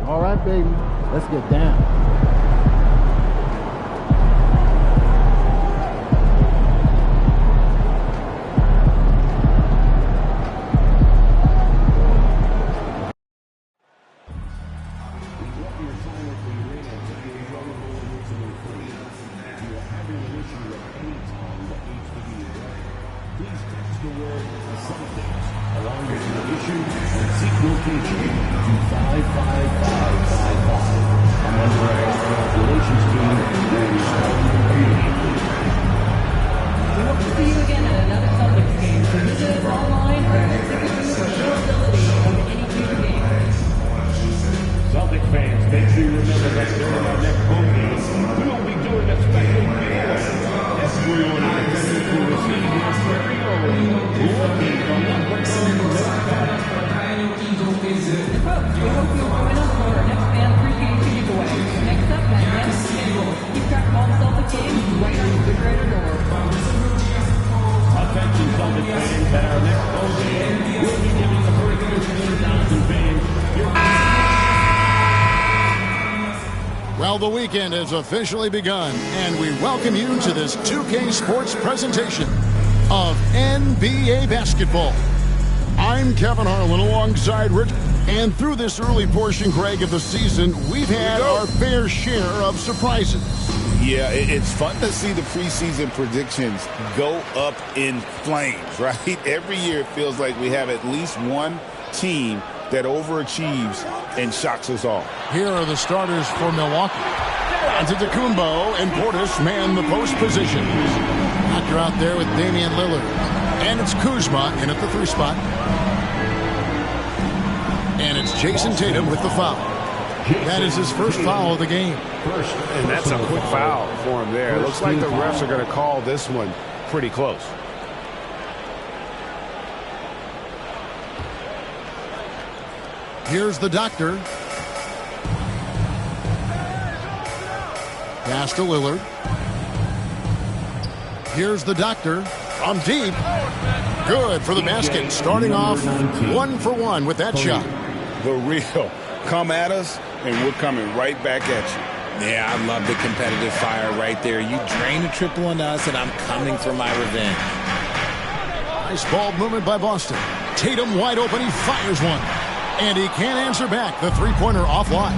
All right, baby. Let's get down. Well, the weekend has officially begun, and we welcome you to this 2K Sports presentation of NBA basketball. I'm Kevin Harlan alongside Rich, and through this early portion, Greg, of the season, we've had our fair share of surprises. Yeah, it's fun to see the preseason predictions go up in flames, right? Every year it feels like we have at least one team that overachieves and shocks us all. Here are the starters for Milwaukee. Antetokounmpo and Portis man the post positions. Doctor out there with Damian Lillard. And it's Kuzma in at the 3 spot. And it's Jason Tatum with the foul. That is his first foul of the game. And that's a quick foul for him there. It looks like the refs are going to call this one pretty close. Here's the doctor. Pass to Lillard. Here's the doctor from deep. Good for the basket. Starting off 1 for 1 with that shot. The real. Come at us, and we're coming right back at you. Yeah, I love the competitive fire right there. You drain a triple on us, and I'm coming for my revenge. Nice ball movement by Boston. Tatum wide open. He fires one. And he can't answer back. The three-pointer offline.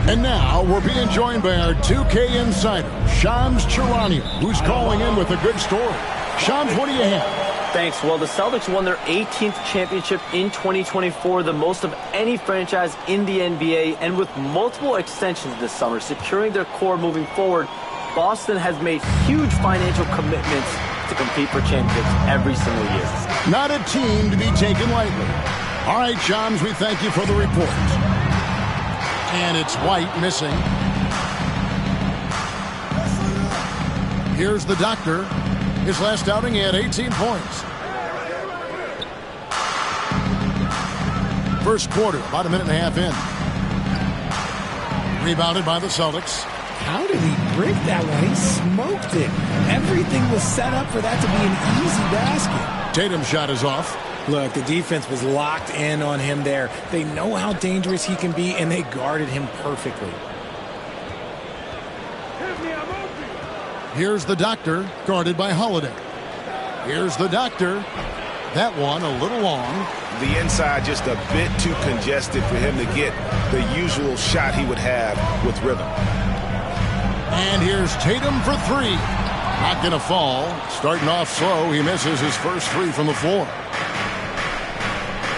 And now we're being joined by our 2K insider, Shams Charania, who's calling in with a good story. Shams, what do you have? Thanks. Well, the Celtics won their 18th championship in 2024, the most of any franchise in the NBA, and with multiple extensions this summer, securing their core moving forward, Boston has made huge financial commitments to compete for championships every single year. Not a team to be taken lightly. All right, Shams, we thank you for the report. And it's White missing. Here's the doctor. His last outing, he had 18 points. First quarter, about a minute and a half in. Rebounded by the Celtics. How did he break that one? He smoked it. Everything was set up for that to be an easy basket. Tatum's shot is off. Look, the defense was locked in on him there. They know how dangerous he can be, and they guarded him perfectly. Here's the doctor, guarded by Holiday. Here's the doctor. That one a little long. The inside just a bit too congested for him to get the usual shot he would have with rhythm. And here's Tatum for 3. Not going to fall. Starting off slow, he misses his first 3 from the floor.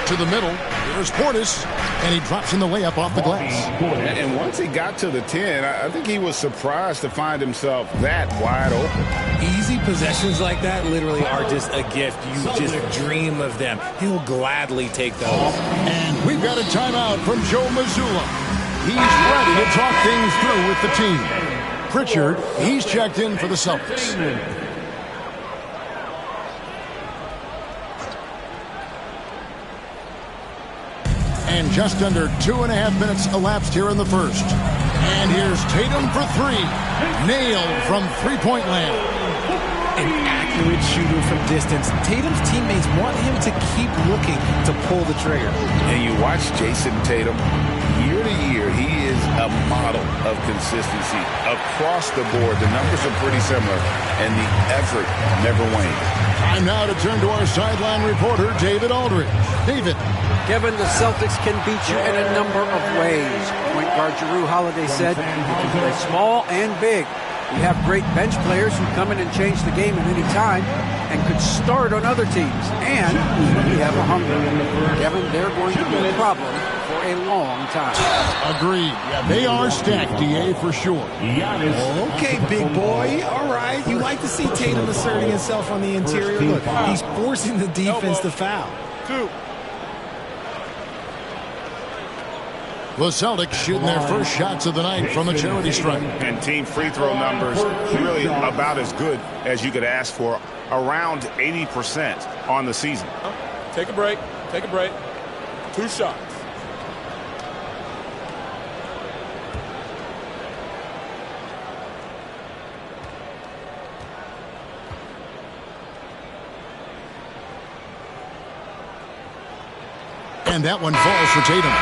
To the middle, here's Portis, and he drops in the layup off the glass. And once he got to the 10, I think he was surprised to find himself that wide open. Easy possessions like that literally are just a gift. You just dream of them. He'll gladly take those. And we've got a timeout from Joe Mazzulla. He's ready to talk things through with the team. Pritchard, he's checked in for the Celtics. And just under 2.5 minutes elapsed here in the first. And here's Tatum for 3. Nailed from three-point land. An accurate shooter from distance. Tatum's teammates want him to keep looking to pull the trigger. And you watch Jason Tatum year to year, he is a model of consistency. Across the board, the numbers are pretty similar, and the effort never wanes. Time now to turn to our sideline reporter, David Aldridge. David. Kevin, the Celtics can beat you in a number of ways. Point guard Jrue Holiday said, you can play small and big. We have great bench players who come in and change the game at any time and could start on other teams. And we have a hunger. Kevin, they're going to be a problem for a long time. Agreed. Yeah, they are stacked, DA, for sure. Okay, big boy. All right. You like to see Tatum asserting himself on the interior. Look, he's forcing the defense to foul. The Celtics shooting their first shots of the night from the charity stripe. And team free throw numbers really about as good as you could ask for. Around 80% on the season. Take a break. Take a break. 2 shots. And that one falls for Tatum.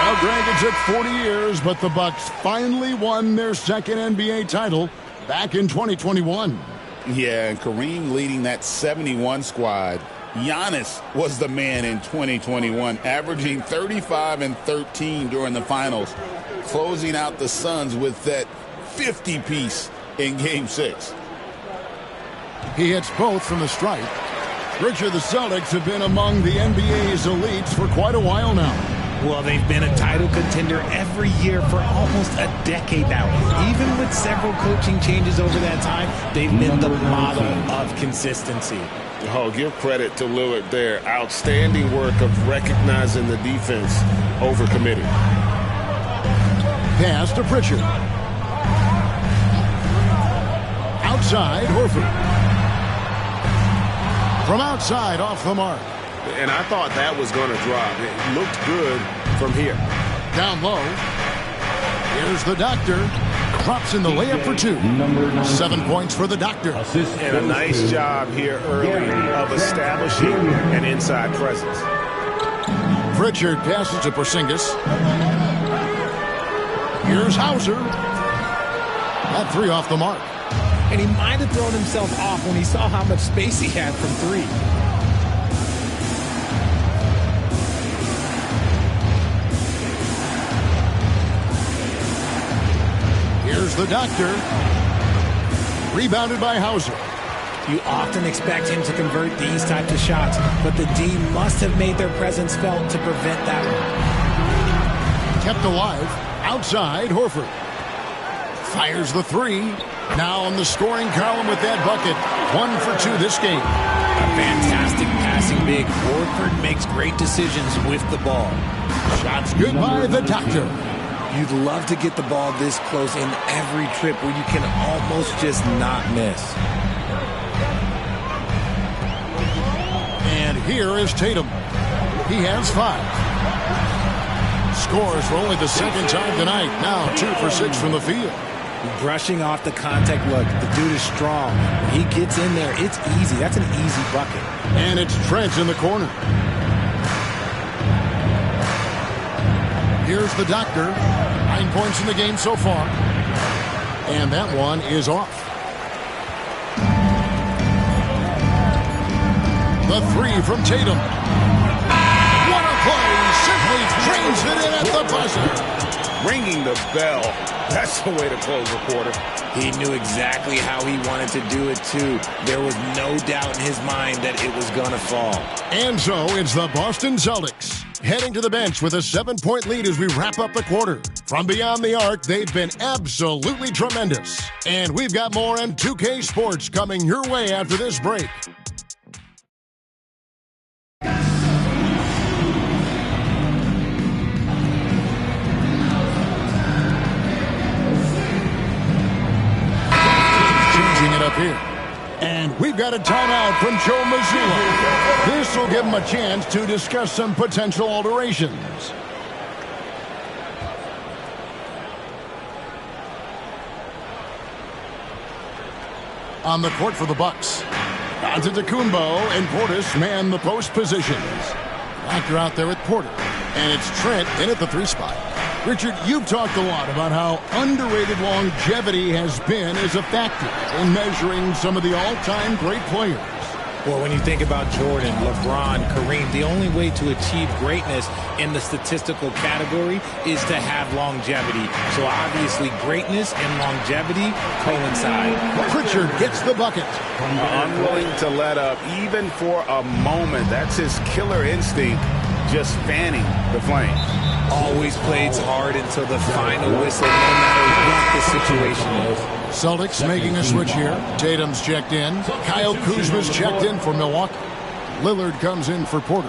Well, Greg, it took 40 years, but the Bucks finally won their second NBA title back in 2021. Yeah, and Kareem leading that 71 squad. Giannis was the man in 2021, averaging 35 and 13 during the finals, closing out the Suns with that 50-piece in Game 6. He hits both from the stripe. Richard, the Celtics have been among the NBA's elites for quite a while now. Well, they've been a title contender every year for almost a decade now. Even with several coaching changes over that time, they've been the model of consistency. Oh, give credit to Lillard there. Outstanding work of recognizing the defense over committing. Pass to Pritchard. Outside, Horford. From outside, off the mark. And I thought that was going to drop. It looked good from here. Down low. Here's the Doctor. Drops in the layup for 2. 7 points for the Doctor. And a nice job here early of establishing an inside presence. Pritchard passes to Porzingis. Here's Hauser. That 3 off the mark. And he might have thrown himself off when he saw how much space he had from 3. Here's the Doctor. Rebounded by Hauser. You often expect him to convert these types of shots, but the D must have made their presence felt to prevent that one. Kept alive. Outside, Horford. Fires the 3. Now on the scoring column with that bucket. 1 for 2 this game. A fantastic passing big. Horford makes great decisions with the ball. Shots good by the Doctor. You'd love to get the ball this close in every trip where you can almost just not miss. And here is Tatum. He has 5. Scores for only the second time tonight. Now 2 for 6 from the field. Brushing off the contact. Look, the dude is strong. When he gets in there, it's easy. That's an easy bucket. And it's Trent in the corner. Here's the Doctor. 9 points in the game so far. And that one is off. The 3 from Tatum. What a play! Simply trains it in at the buzzer. Ringing the bell. That's the way to close a quarter. He knew exactly how he wanted to do it, too. There was no doubt in his mind that it was going to fall. And so it's the Boston Celtics heading to the bench with a 7-point lead as we wrap up the quarter. From beyond the arc, they've been absolutely tremendous. And we've got more on 2K Sports coming your way after this break. Here. And we've got a timeout from Joe Mazzulla. This will give him a chance to discuss some potential alterations. On the court for the Bucks, Antetokounmpo and Portis man the post positions. Doctor out there with Porter. And it's Trent in at the 3 spot. Richard, you've talked a lot about how underrated longevity has been as a factor in measuring some of the all-time great players. Well, when you think about Jordan, LeBron, Kareem, the only way to achieve greatness in the statistical category is to have longevity. So obviously greatness and longevity coincide. Pritchard gets the bucket. Unwilling to let up even for a moment. That's his killer instinct, just fanning the flame. Always plays hard until the final whistle, no matter what the situation is. Celtics making a switch here. Tatum's checked in. Kyle Kuzma's checked in for Milwaukee. Lillard comes in for Porter.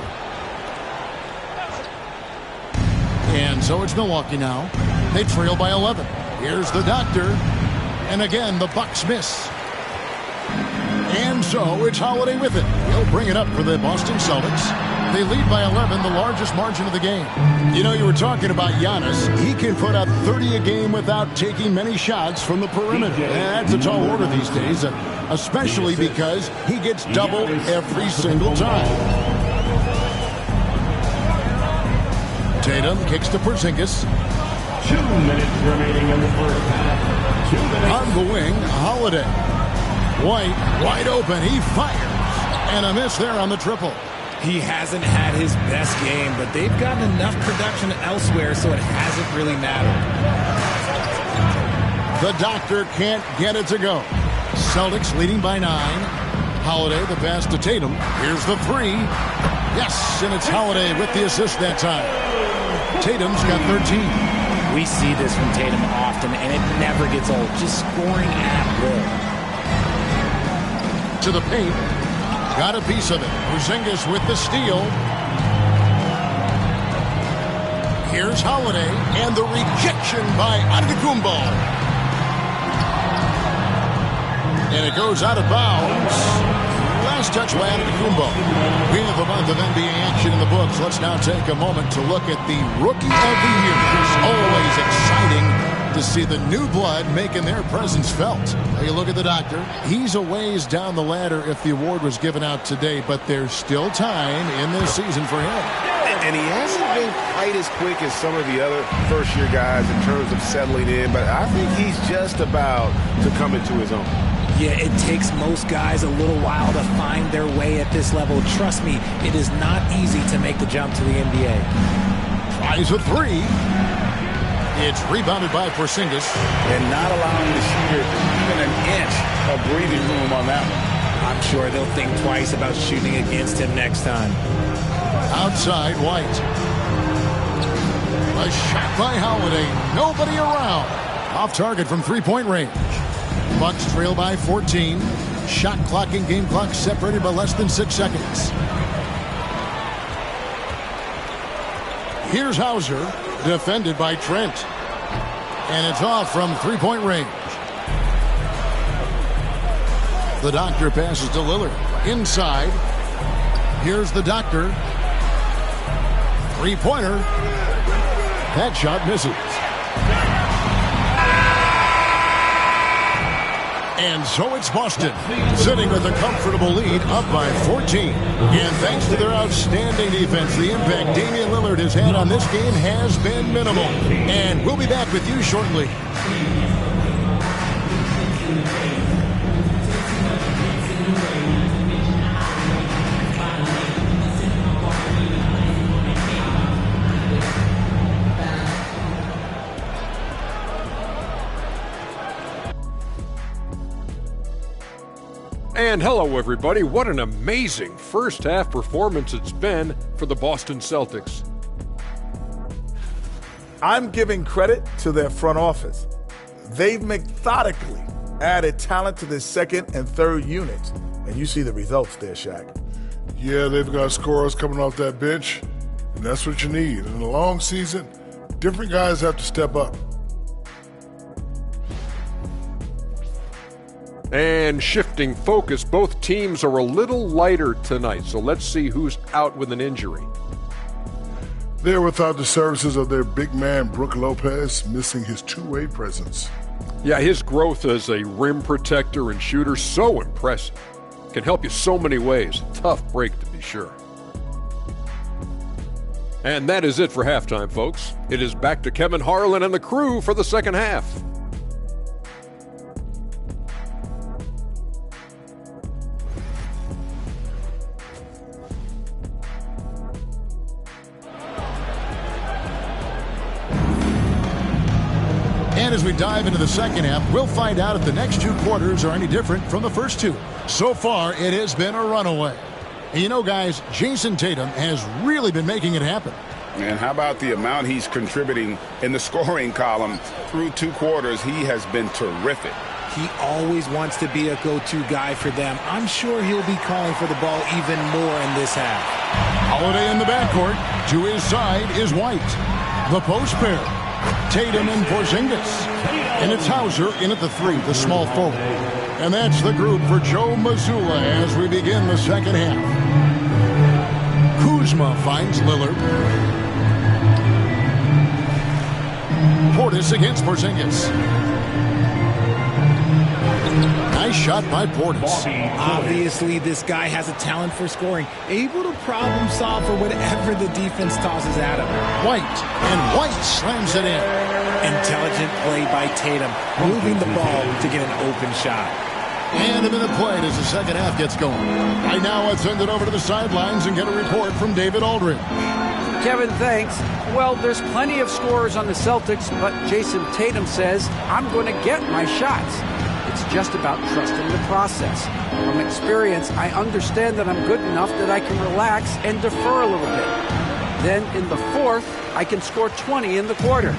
And so it's Milwaukee now. They trail by 11. Here's the doctor. And again, the Bucks miss. And so it's Holiday with it. He'll bring it up for the Boston Celtics. They lead by 11, the largest margin of the game. You know, you were talking about Giannis. He can put up 30 a game without taking many shots from the perimeter. That's a tall order these days, especially because he gets doubled every single time. Tatum kicks to Porzingis. 2 minutes remaining in the first half. On the wing, Holiday. White, wide open. He fires. And a miss there on the triple. He hasn't had his best game, but they've gotten enough production elsewhere, so it hasn't really mattered. The doctor can't get it to go. Celtics leading by 9. Holiday, the pass to Tatum. Here's the 3. Yes, and it's Holiday with the assist that time. Tatum's got 13. We see this from Tatum often, and it never gets old. Just scoring at will. To the paint. Got a piece of it. Porzingis with the steal. Here's Holiday, and the rejection by Antetokounmpo. And it goes out of bounds. Last touch by Antetokounmpo. We have a month of NBA action in the books. Let's now take a moment to look at the Rookie of the Year. It's always exciting to see the new blood making their presence felt. Hey, look at the doctor. He's a ways down the ladder if the award was given out today, but there's still time in this season for him. And he hasn't been quite as quick as some of the other first-year guys in terms of settling in, but I think he's just about to come into his own. Yeah, it takes most guys a little while to find their way at this level. Trust me, it is not easy to make the jump to the NBA. Tries a 3. It's rebounded by Porzingis. And not allowing the shooter even an inch of breathing room on that one. I'm sure they'll think twice about shooting against him next time. Outside, White. A shot by Holiday. Nobody around. Off target from three-point range. Bucks trail by 14. Shot clock and game clock separated by less than 6 seconds. Here's Hauser, defended by Trent. And it's off from three-point range. The doctor passes to Lillard. Inside. Here's the doctor. Three-pointer. That shot misses. And so it's Boston, sitting with a comfortable lead, up by 14. And thanks to their outstanding defense, the impact Damian Lillard has had on this game has been minimal. And we'll be back with you shortly. And hello, everybody. What an amazing first half performance it's been for the Boston Celtics. I'm giving credit to their front office. They've methodically added talent to their second and third units, and you see the results there, Shaq. Yeah, they've got scorers coming off that bench, and that's what you need. In a long season, different guys have to step up. And shifting focus, both teams are a little lighter tonight, so let's see who's out with an injury. They're without the services of their big man, Brook Lopez, missing his two-way presence. Yeah, his growth as a rim protector and shooter, so impressive. Can help you so many ways. Tough break to be sure. And that is it for halftime, folks. It is back to Kevin Harlan and the crew for the second half. And as we dive into the second half, we'll find out if the next two quarters are any different from the first two. So far, it has been a runaway. And you know, guys, Jason Tatum has really been making it happen. And how about the amount he's contributing in the scoring column through two quarters? He has been terrific. He always wants to be a go-to guy for them. I'm sure he'll be calling for the ball even more in this half. Holiday in the backcourt. To his side is White. The post pair. Tatum and Porzingis. And it's Hauser in at the three, the small forward. And that's the group for Joe Mazzulla as we begin the second half. Kuzma finds Lillard. Portis against Porzingis. Nice shot by Portis. Obviously, this guy has a talent for scoring, able to problem solve for whatever the defense tosses at him. White, and White slams it in. Intelligent play by Tatum, moving the ball to get an open shot. And a minute played as the second half gets going. Right now, let's send it over to the sidelines and get a report from David Aldridge. Kevin, thanks. Well, there's plenty of scorers on the Celtics, but Jason Tatum says, I'm going to get my shots. It's just about trusting the process. From experience, I understand that I'm good enough that I can relax and defer a little bit. Then in the fourth, I can score 20 in the quarter.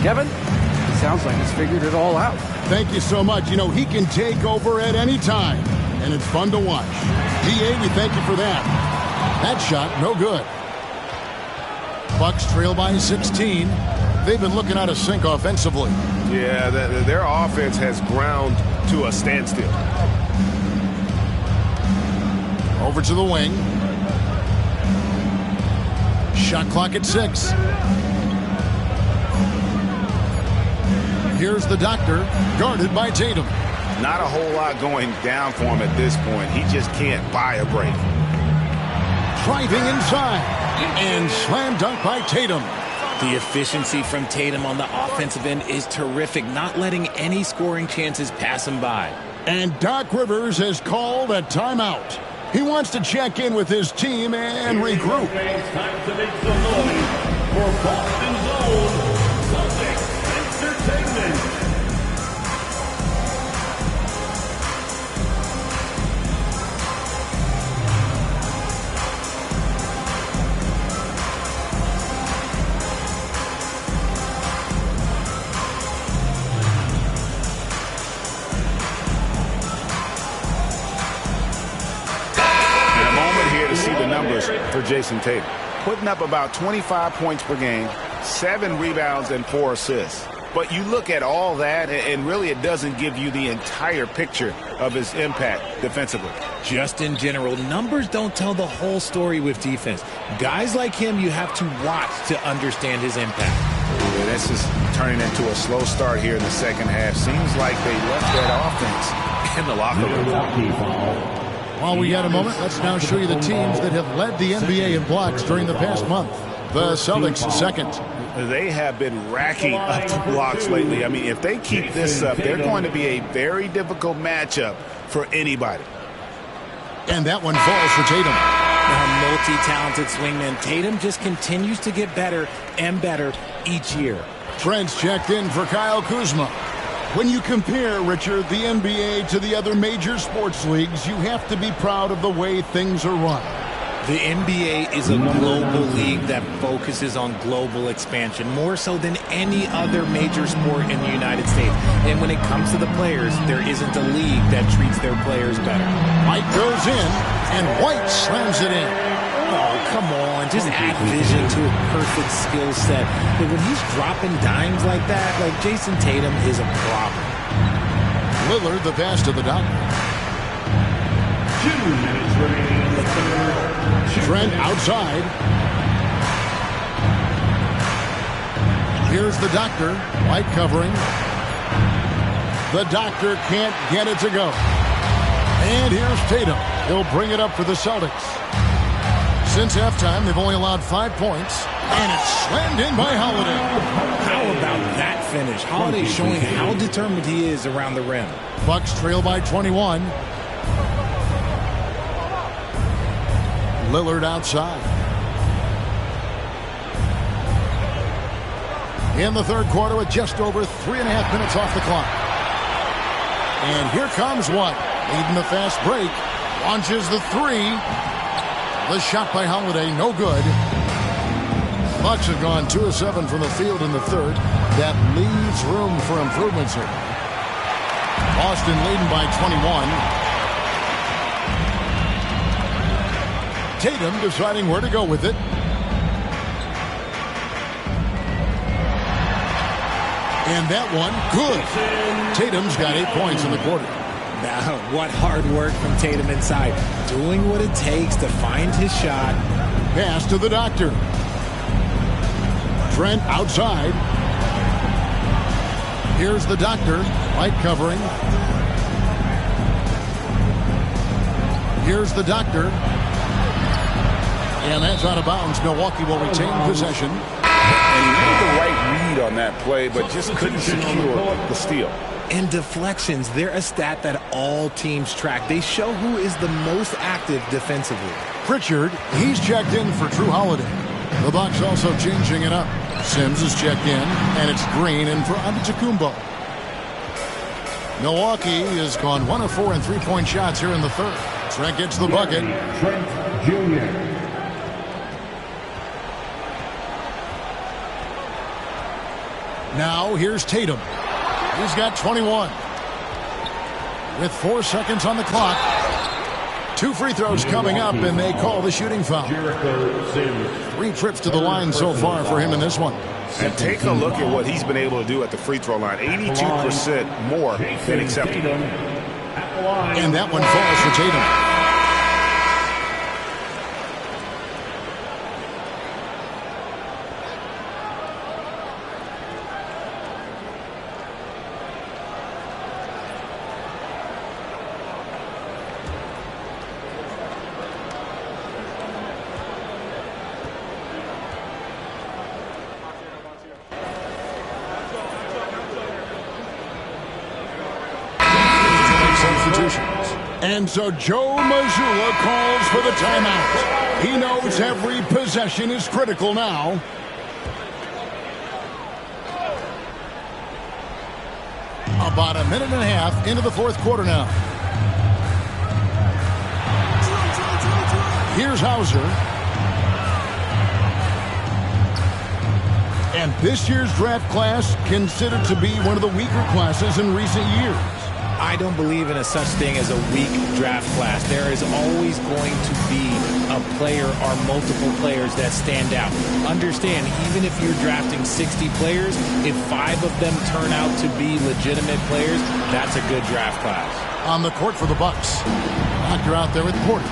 Kevin, it sounds like he's figured it all out. Thank you so much. You know, he can take over at any time, and it's fun to watch. DA, we thank you for that. That shot, no good. Bucks trail by 16. They've been looking out of sync offensively. Yeah, their offense has ground to a standstill. Over to the wing. Shot clock at 6. Here's the doctor, guarded by Tatum. Not a whole lot going down for him at this point. He just can't buy a break. Driving inside, and slam dunk by Tatum. The efficiency from Tatum on the offensive end is terrific, not letting any scoring chances pass him by. And Doc Rivers has called a timeout. He wants to check in with his team and regroup. It's time to make some noise for Boston's own Celtics Entertainment. For Jason Tatum, putting up about 25 points per game, 7 rebounds and 4 assists. But you look at all that, and really it doesn't give you the entire picture of his impact defensively. Just in general, numbers don't tell the whole story with defense. Guys like him, you have to watch to understand his impact. Yeah, this is turning into a slow start here in the second half. Seems like they left that offense in the locker room. While we got a moment, let's now show you the teams that have led the NBA in blocks during the past month. The Celtics second. They have been racking up the blocks lately. I mean, if they keep this up, they're going to be a very difficult matchup for anybody. And that one falls for Tatum. A multi-talented swingman. Tatum just continues to get better and better each year. Trent's checked in for Kyle Kuzma. When you compare, Richard, the NBA to the other major sports leagues, you have to be proud of the way things are run. The NBA is a global league that focuses on global expansion, more so than any other major sport in the United States. And when it comes to the players, there isn't a league that treats their players better. White goes in, and White slams it in. Oh, come on. Just add vision to a perfect skill set. But when he's dropping dimes like that, like Jason Tatum is a problem. Lillard, the pass to the doctor. 2 minutes remaining in the third. Trent outside. Here's the doctor. White covering. The doctor can't get it to go. And here's Tatum. He'll bring it up for the Celtics. Since halftime, they've only allowed 5 points And it's slammed in by Holiday. How about that finish? Holiday showing how determined he is around the rim. Bucks trail by 21. Lillard outside. In the third quarter with just over 3.5 minutes off the clock. And here comes one. Leading the fast break. Launches the three. The shot by Holiday, no good. Bucks have gone 2 of 7 from the field in the third. That leaves room for improvements here. Boston leading by 21. Tatum deciding where to go with it. And that one, good. Tatum's got 8 points in the quarter. Now, what hard work from Tatum inside. Doing what it takes to find his shot. Pass to the doctor. Trent outside. Here's the doctor. Light covering. Here's the doctor. And that's out of bounds. Milwaukee will retain possession. And he made the right read on that play, but just couldn't secure the steal. And deflections, they're a stat that all teams track. They show who is the most active defensively. Pritchard, he's checked in for Drew Holiday. The Bucks also changing it up. Sims is checked in, and it's Green in for Antetokounmpo. Milwaukee has gone 1 of 4 in three-point shots here in the third. Trent gets the bucket. Trent Jr. Now here's Tatum. He's got 21. With 4 seconds on the clock. 2 free throws coming up, and they call the shooting foul. 3 trips to the line so far for him in this one. And take a look at what he's been able to do at the free throw line. 82% more than acceptable. And that one falls for Tatum. And so Joe Mazzulla calls for the timeout. He knows every possession is critical now. About a minute and a half into the fourth quarter now. Here's Hauser. And this year's draft class considered to be one of the weaker classes in recent years. I don't believe in a such thing as a weak draft class. There is always going to be a player or multiple players that stand out. Understand, even if you're drafting 60 players, if 5 of them turn out to be legitimate players, that's a good draft class. On the court for the Bucks. Doctor out there with Porter.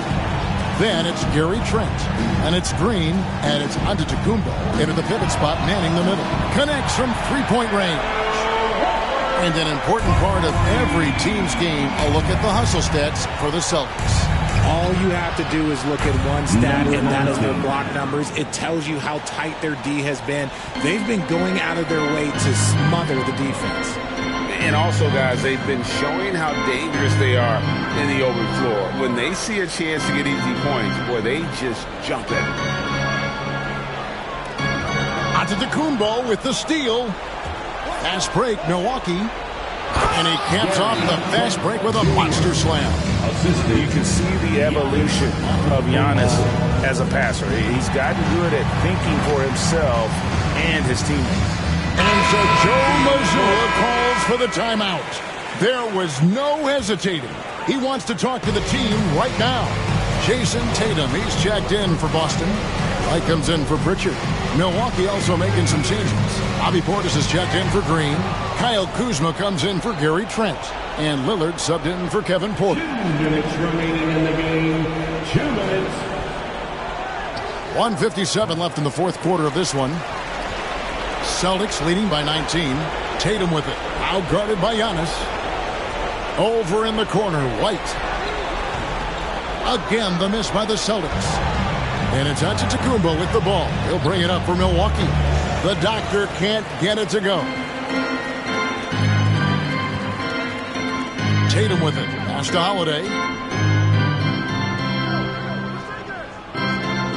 Then it's Gary Trent. And it's Green. And it's Antetokounmpo into the pivot spot, manning the middle. Connects from three-point range. And an important part of every team's game, a look at the hustle stats for the Celtics. All you have to do is look at one stat, and that is their block numbers. It tells you how tight their D has been. They've been going out of their way to smother the defense. And also, guys, they've been showing how dangerous they are in the open floor. When they see a chance to get easy points, boy, they just jump at it. Antetokounmpo with the steal. Fast break, Milwaukee. And he caps off the fast break with a monster slam. You can see the evolution of Giannis as a passer. He's gotten good at thinking for himself and his teammates. And so Joe Mazzulla calls for the timeout. There was no hesitating. He wants to talk to the team right now. Jason Tatum, he's checked in for Boston. Light comes in for Pritchard. Milwaukee also making some changes. Bobby Portis is checked in for Green. Kyle Kuzma comes in for Gary Trent. And Lillard subbed in for Kevin Porter. 2 minutes remaining in the game. 2 minutes. 1:57 left in the fourth quarter of this one. Celtics leading by 19. Tatum with it. Out guarded by Giannis. Over in the corner, White. Again, the miss by the Celtics. And it's Antetokounmpo with the ball. He'll bring it up for Milwaukee. The doctor can't get it to go. Tatum with it. Pass to Holiday.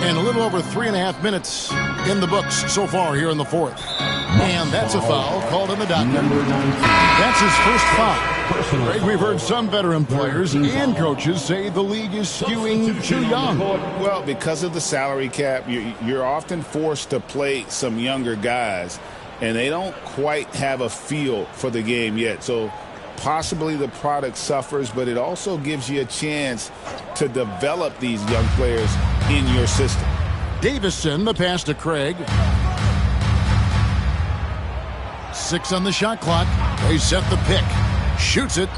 And a little over 3.5 minutes in the books so far here in the fourth. And that's a foul called in the doctor. That's his first foul. Greg, we've heard some veteran players and coaches say the league is skewing too young. Well, because of the salary cap, you're often forced to play some younger guys, and they don't quite have a feel for the game yet. So possibly the product suffers, but it also gives you a chance to develop these young players in your system. Davison, the pass to Craig. 6 on the shot clock. They set the pick. Shoots it.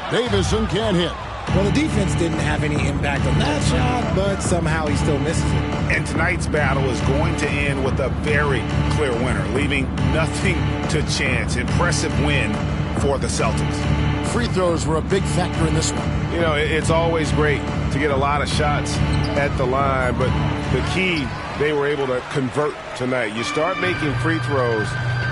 Davison can't hit. Well, the defense didn't have any impact on that shot, but somehow he still misses it. And tonight's battle is going to end with a very clear winner, leaving nothing to chance. Impressive win for the Celtics. Free throws were a big factor in this one. You know, it's always great to get a lot of shots at the line, but the key, they were able to convert tonight. You start making free throws,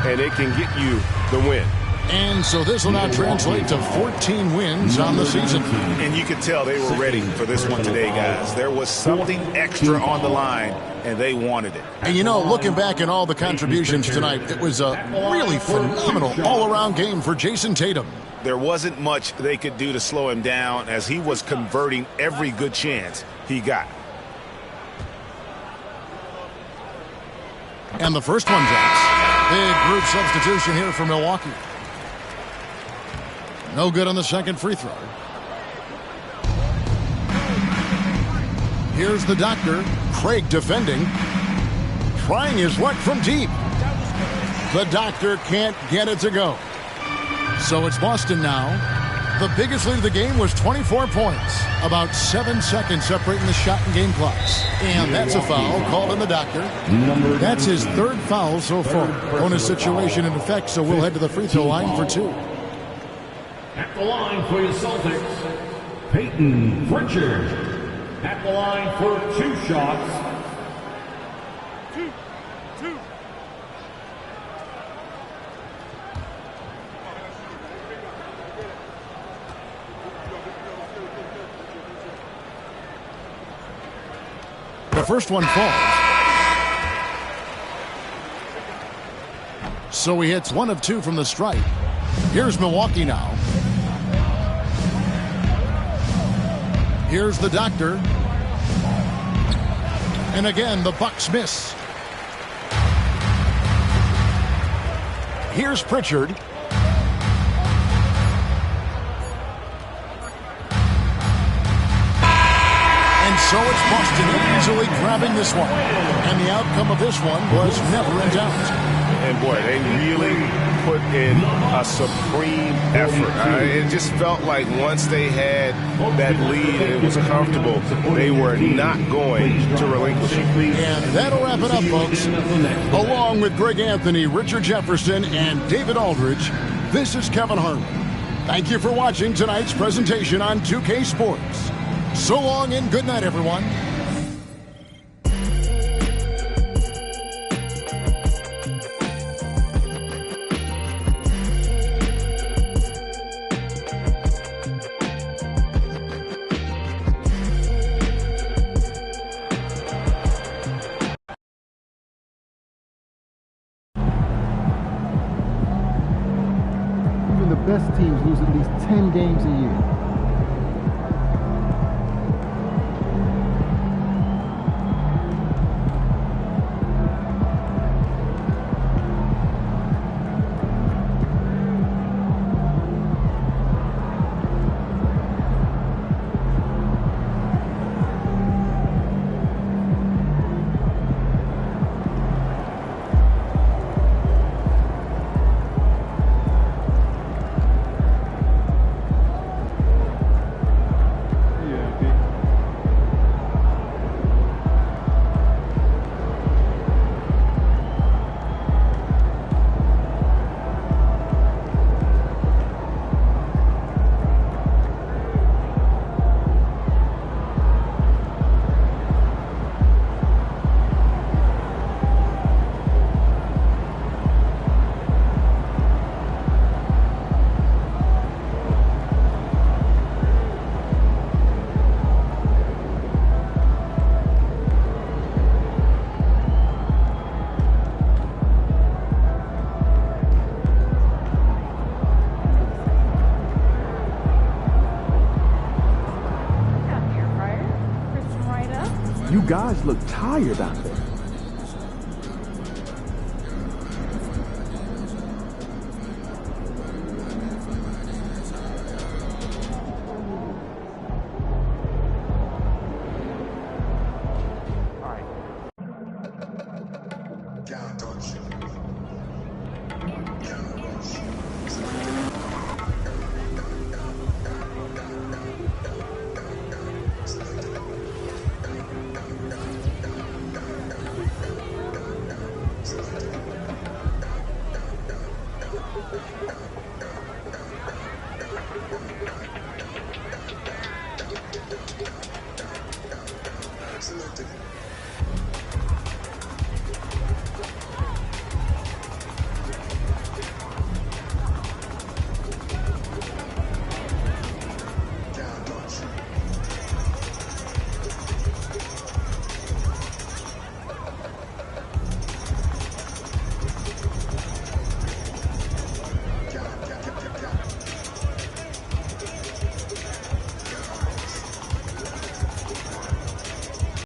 and it can get you the win. And so this will now translate to 14 wins on the season. And you could tell they were ready for this one today, guys. There was something extra on the line, and they wanted it. And, you know, looking back at all the contributions tonight, it was a really phenomenal all-around game for Jason Tatum. There wasn't much they could do to slow him down as he was converting every good chance he got. And the first one drops. Big group substitution here for Milwaukee. No good on the second free throw. Here's the doctor. Craig defending. Trying his luck from deep. The doctor can't get it to go. So it's Boston now. The biggest lead of the game was 24 points. About 7 seconds separating the shot and game clocks. And that's a foul called in the doctor. That's his third foul so far. Bonus situation in effect, so we'll head to the free throw line for 2. At the line for the Celtics, Peyton Pritchard. At the line for 2 shots. The first one falls. So he hits 1 of 2 from the stripe. Here's Milwaukee now. Here's the doctor. And again, the Bucks miss. Here's Pritchard. And so it's Boston easily grabbing this one. And the outcome of this one was never in doubt. And boy, they really put in a supreme effort. It just felt like once they had that lead and it was comfortable, they were not going to relinquish it. And that'll wrap it up, folks. Along with Greg Anthony, Richard Jefferson, and David Aldridge, this is Kevin Harlan. Thank you for watching tonight's presentation on 2K Sports. So long and good night, everyone. Even the best teams lose at least 10 games a year. guys look tired out there. Selected.